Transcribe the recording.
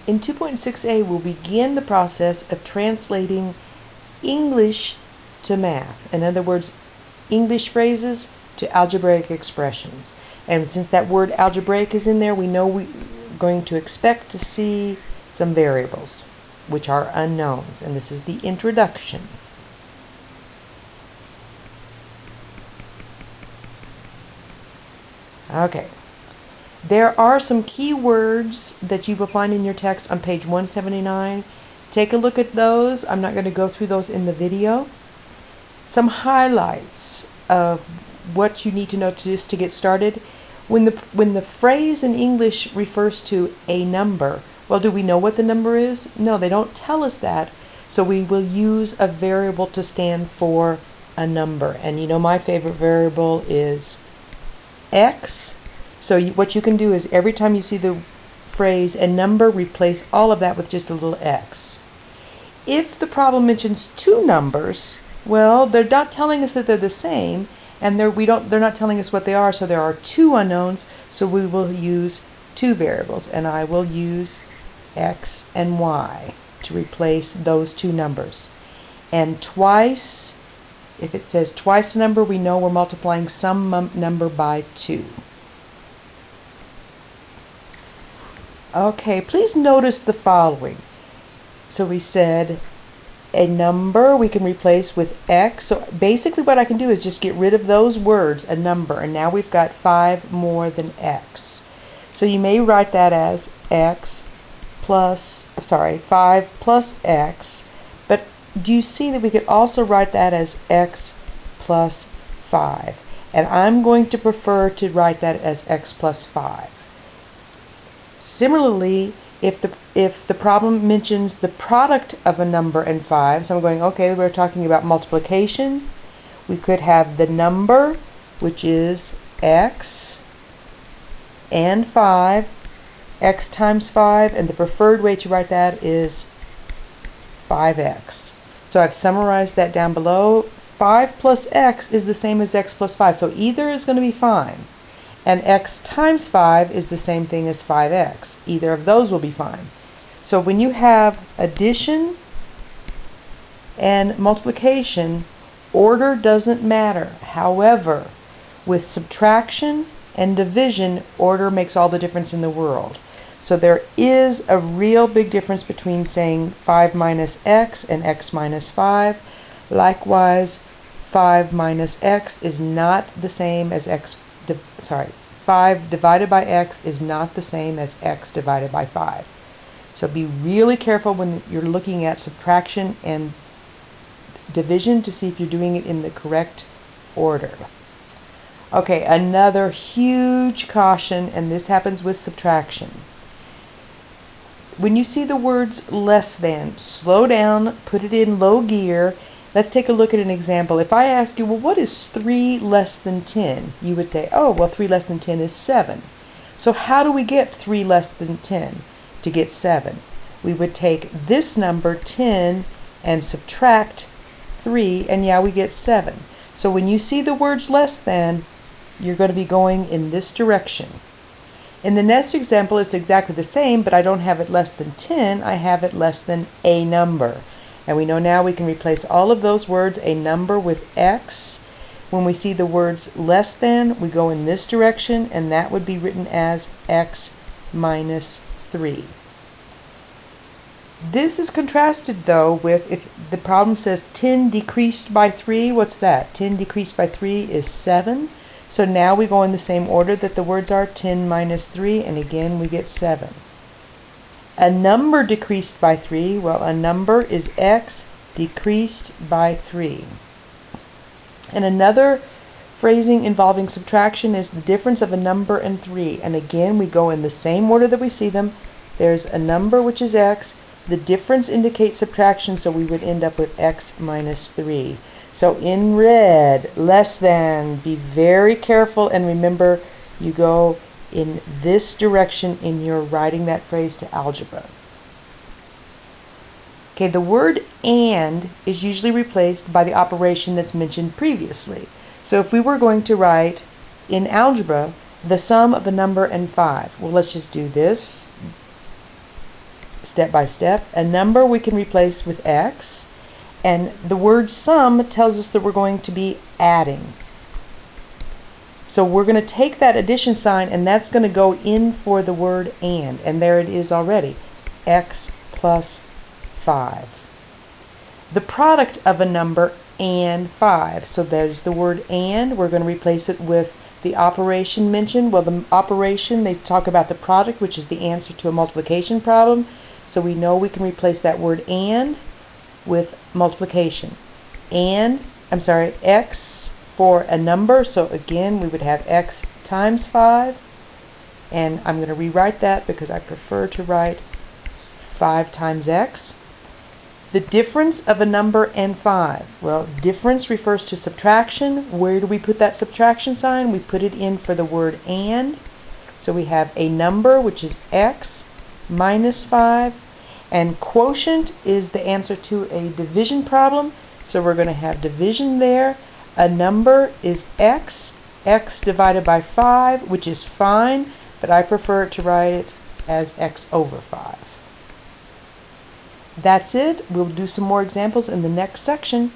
In 2.6a, we'll begin the process of translating English to math. In other words, English phrases to algebraic expressions. And since that word algebraic is in there, we know we're going to expect to see some variables, which are unknowns. And this is the introduction. Okay. There are some key words that you will find in your text on page 179. Take a look at those. I'm not going to go through those in the video. Some highlights of what you need to know just to get started. When the phrase in English refers to a number, well, do we know what the number is? No, they don't tell us that. So we will use a variable to stand for a number. And you know my favorite variable is x. So what you can do is every time you see the phrase a number, replace all of that with just a little x. If the problem mentions two numbers, well, they're not telling us that they're the same, and they're not telling us what they are, so there are two unknowns, so we will use two variables, and I will use x and y to replace those two numbers. And twice, if it says twice a number, we know we're multiplying some number by 2. Okay, please notice the following. So we said a number we can replace with x. So basically what I can do is just get rid of those words, a number, and now we've got 5 more than x. So you may write that as 5 plus x, but do you see that we could also write that as x plus 5? And I'm going to prefer to write that as x plus 5. Similarly, if the problem mentions the product of a number and 5, so I'm going, okay, we're talking about multiplication. We could have the number, which is x and 5, x times 5, and the preferred way to write that is 5x. So I've summarized that down below. 5 plus x is the same as x plus 5, so either is going to be fine. And x times 5 is the same thing as 5x. Either of those will be fine. So when you have addition and multiplication, order doesn't matter. However, with subtraction and division, order makes all the difference in the world. So there is a real big difference between saying 5 minus x and x minus 5. Likewise, 5 minus x is not the same as 5 divided by x is not the same as x divided by 5. So be really careful when you're looking at subtraction and division to see if you're doing it in the correct order. Okay, another huge caution, and this happens with subtraction. When you see the words less than, slow down, put it in low gear. Let's take a look at an example. If I ask you, well, what is 3 less than 10? You would say, oh, well, 3 less than 10 is 7. So how do we get 3 less than 10 to get 7? We would take this number, 10, and subtract 3, and yeah, we get 7. So when you see the words less than, you're going to be going in this direction. In the next example, it's exactly the same, but I don't have it less than 10, I have it less than a number. And we know now we can replace all of those words, a number, with x. When we see the words less than, we go in this direction, and that would be written as x minus 3. This is contrasted, though, with if the problem says 10 decreased by 3, what's that? 10 decreased by 3 is 7. So now we go in the same order that the words are, 10 minus 3, and again we get 7. A number decreased by 3, well, a number is x decreased by 3. And another phrasing involving subtraction is the difference of a number and 3. And again, we go in the same order that we see them. There's a number, which is x. The difference indicates subtraction, so we would end up with x minus 3. So in red, less than, be very careful, and remember, you go in this direction in your writing that phrase to algebra. Okay, the word and is usually replaced by the operation that's mentioned previously. So if we were going to write in algebra the sum of a number and 5, well, let's just do this. step by step. A number we can replace with x, and the word sum tells us that we're going to be adding. So we're going to take that addition sign, and that's going to go in for the word and there it is already, x plus 5. The product of a number and 5, so there's the word and. We're going to replace it with the operation mentioned. Well, the operation, they talk about the product, which is the answer to a multiplication problem, so we know we can replace that word and with multiplication. X for a number, so again we would have x times 5, and I'm going to rewrite that because I prefer to write 5 times x. The difference of a number and 5. Well, difference refers to subtraction. Where do we put that subtraction sign? We put it in for the word and. So we have a number, which is x minus 5, and quotient is the answer to a division problem, so we're going to have division there. A number is x divided by 5, which is fine, but I prefer to write it as x over 5. That's it. We'll do some more examples in the next section.